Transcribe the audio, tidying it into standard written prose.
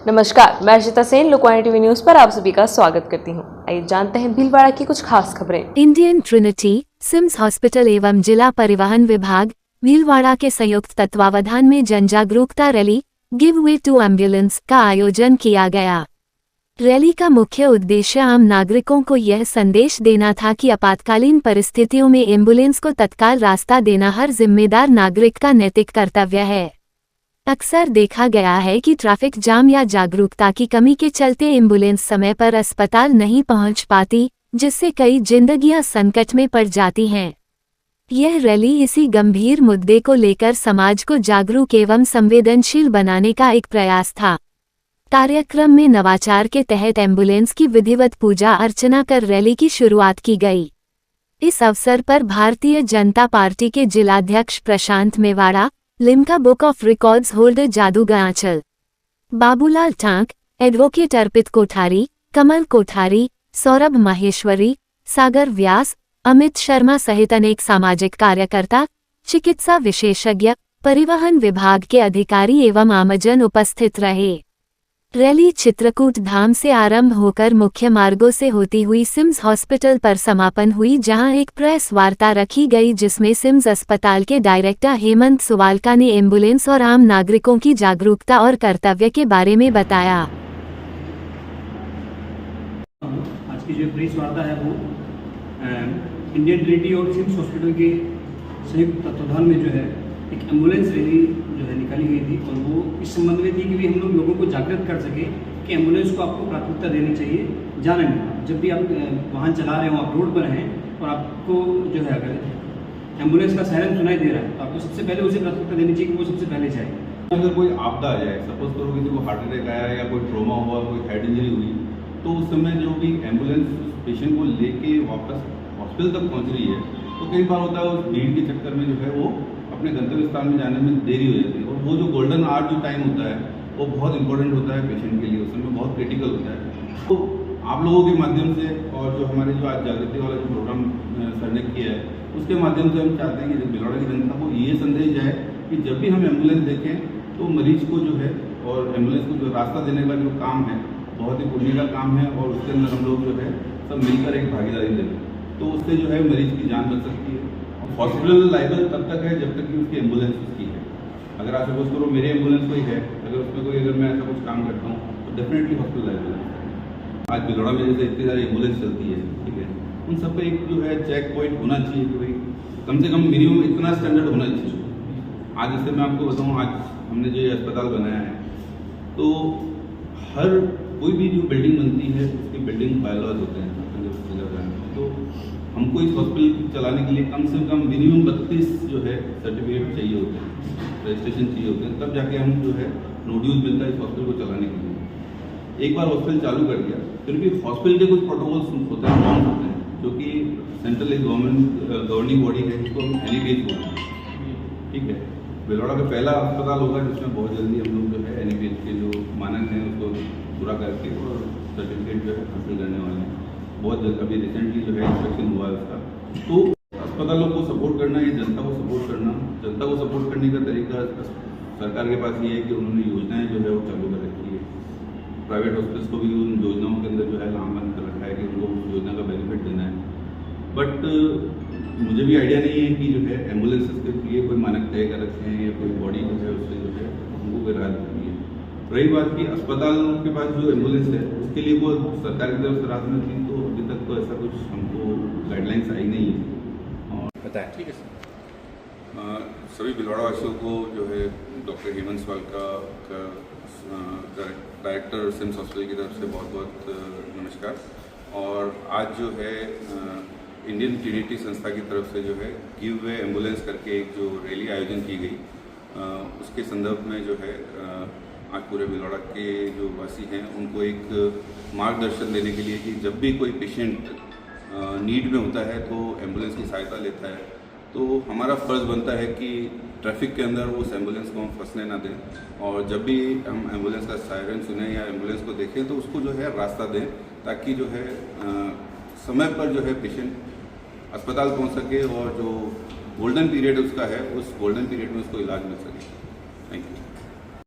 नमस्कार, मैं Archita Sen Lokvani TV news पर आप सभी का स्वागत करती हूं। आइए जानते हैं भीलवाड़ा की कुछ खास खबरें। इंडियन ट्रिनिटी सिम्स हॉस्पिटल एवं जिला परिवहन विभाग भीलवाड़ा के संयुक्त तत्वावधान में जनजागरूकता rally give way to ambulance का आयोजन किया गया। रैली का मुख्य उद्देश्य आम नागरिकों को यह संदेश देना था कि आपातकालीन परिस्थितियों में एम्बुलेंस को तत्काल रास्ता देना हर जिम्मेदार नागरिक का नैतिक कर्तव्य है। अक्सर देखा गया है कि ट्रैफिक जाम या जागरूकता की कमी के चलते एम्बुलेंस समय पर अस्पताल नहीं पहुंच पाती, जिससे कई जिंदगियां संकट में पड़ जाती हैं। यह रैली इसी गंभीर मुद्दे को लेकर समाज को जागरूक एवं संवेदनशील बनाने का एक प्रयास था। कार्यक्रम में नवाचार के तहत एम्बुलेंस की विधिवत पूजा अर्चना कर रैली की शुरुआत की गई। इस अवसर पर भारतीय जनता पार्टी के जिलाध्यक्ष Prashant Mewada, Limca book of records holder Jadu Ganchal, Babulal Tank, advocate Arpit Kothari, Kamal Kothari, Saurabh Maheshwari, Sagar Vyas, Amit Sharma सहित अनेक सामाजिक कार्यकर्ता, चिकित्सा विशेषज्ञ, परिवहन विभाग के अधिकारी एवं आमजन उपस्थित रहे। रैली चित्रकूट धाम से आरंभ होकर मुख्य मार्गों से होती हुई सिम्स हॉस्पिटल पर समापन हुई, जहां एक प्रेस वार्ता रखी गई जिसमें सिम्स अस्पताल के डायरेक्टर हेमंत सुवालका ने एम्बुलेंस और आम नागरिकों की जागरूकता और कर्तव्य के बारे में बताया। आज की जो प्रेस वार्ता है वो इंडियन ट्रिनिटी और सिम्स हॉस्पिटल के संयुक्त तत्वाधान में जो है एक एम्बुलेंस रैली जो है निकाली गई थी, और वो इस संबंध में थी कि भी हम लोग लोगों को जागृत कर सके कि एम्बुलेंस को आपको प्राथमिकता देनी चाहिए जाने में। जब भी आप वाहन चला रहे हो, आप रोड पर हैं और आपको जो है अगर एम्बुलेंस का सायरन सुनाई दे रहा है तो आपको सबसे पहले उसे प्राथमिकता देनी चाहिए कि वो सबसे पहले जाए। अगर कोई आपदा आ जाए, सपोज करो किसी को हार्ट अटैक आया या कोई ट्रॉमा हुआ, कोई हेड इंजरी हुई, तो उस समय जो भी एम्बुलेंस पेशेंट को लेके वापस हॉस्पिटल तक पहुँच रही है, तो कई बार होता है उस भीड़ के चक्कर में जो है वो अपने गंतव्य स्थान में जाने में देरी हो जाती है। और वो जो गोल्डन आवर जो टाइम होता है वो बहुत इंपॉर्टेंट होता है पेशेंट के लिए, उस समय बहुत क्रिटिकल होता है। तो आप लोगों के माध्यम से और जो हमारे जो आज जागृति वाला जो प्रोग्राम सर ने किया है, उसके माध्यम से हम चाहते हैं कि भीलवाड़ा की जनता को ये संदेश जाए कि जब भी हम एम्बुलेंस देखें तो मरीज को जो है और एम्बुलेंस को जो रास्ता देने का जो काम है बहुत ही पुण्य का काम है, और उसके अंदर हम लोग जो है सब मिलकर एक भागीदारी दें, तो उससे जो है मरीज की जान बच सकती है। हॉस्पिटल लाइबल तब तक है जब तक कि उसकी एम्बुलेंस उसकी है। अगर आप सपोज करो मेरे एम्बुलेंस कोई है, अगर मैं ऐसा कुछ काम करता हूँ तो डेफिनेटली हॉस्पिटल लाइबल है। आज भीलवाड़ा में जैसे इतनी सारी एम्बुलेंस चलती है, ठीक है, उन सब पे एक जो है चेक पॉइंट होना चाहिए कि भाई कम से कम मिनिमम इतना स्टैंडर्ड होना चाहिए। आज जैसे मैं आपको बताऊँ, आज हमने जो अस्पताल बनाया है तो हर कोई भी जो बिल्डिंग बनती है उसके बिल्डिंग बायलॉज होते हैं, तो हमको इस हॉस्पिटल चलाने के लिए कम से कम मिनिमम 32 जो है सर्टिफिकेट चाहिए होते हैं, रजिस्ट्रेशन चाहिए होते हैं, तब जाके हम जो है नोड्यूज मिलता है इस हॉस्पिटल को चलाने के लिए। एक बार हॉस्पिटल चालू कर दिया, फिर भी हॉस्पिटल के कुछ प्रोटोकॉल्स होते हैं, नॉर्म्स होते हैं, जो कि सेंट्रल गवर्नमेंट गवर्निंग बॉडी है जिसको हम NABH बोलते हैं, ठीक है। भीलवाड़ा का पहला अस्पताल होगा जिसमें बहुत जल्दी हम लोग जो है NABH के जो मानक हैं उसको पूरा करके और सर्टिफिकेट जो है हासिल करने वाले हैं। बहुत जल्द अभी रिसेंटली जो है इंस्पेक्शन हुआ है उसका। तो अस्पतालों को सपोर्ट करना, ये जनता को सपोर्ट करना, जनता को सपोर्ट करने का तरीका सरकार के पास ये है कि उन्होंने योजनाएं जो है वो चालू कर रखी है। प्राइवेट हॉस्पिटल्स को भी उन योजनाओं के अंदर जो है नामबंद कर रखा है कि उनको उस योजना का बेनिफिट देना है। बट मुझे भी आइडिया नहीं है कि जो है एम्बुलेंस के लिए कोई मानक तय कर रखे हैं या कोई बॉडी जो है उससे जो है उनको कोई राहत देती है। रही बात की अस्पताल के पास जो एम्बुलेंस है उसके लिए वो सरकार की तरफ से राहत मिलती, तो अभी तक तो ऐसा कुछ हमको गाइडलाइंस आई नहीं है। और बताया ठीक है सर। सभी भीलवाड़ा वासियों को जो है डॉक्टर हेमंत सुवालका का डायरेक्टर सिम्स हॉस्पिटल की तरफ से बहुत बहुत नमस्कार। और आज जो है इंडियन ट्रिनिटी संस्था की तरफ से जो है गिव वे एम्बुलेंस करके एक जो रैली आयोजन की गई, उसके संदर्भ में जो है आज पूरे भीलवाड़ा के जो वासी हैं उनको एक मार्गदर्शन देने के लिए कि जब भी कोई पेशेंट नीड में होता है तो एम्बुलेंस की सहायता लेता है, तो हमारा फ़र्ज़ बनता है कि ट्रैफिक के अंदर उस एम्बुलेंस को हम फंसने ना दें, और जब भी हम एम्बुलेंस का सायरन सुने या एम्बुलेंस को देखें तो उसको जो है रास्ता दें, ताकि जो है समय पर जो है पेशेंट अस्पताल पहुंच सके और जो गोल्डन पीरियड उसका है उस गोल्डन पीरियड में उसको इलाज मिल सके।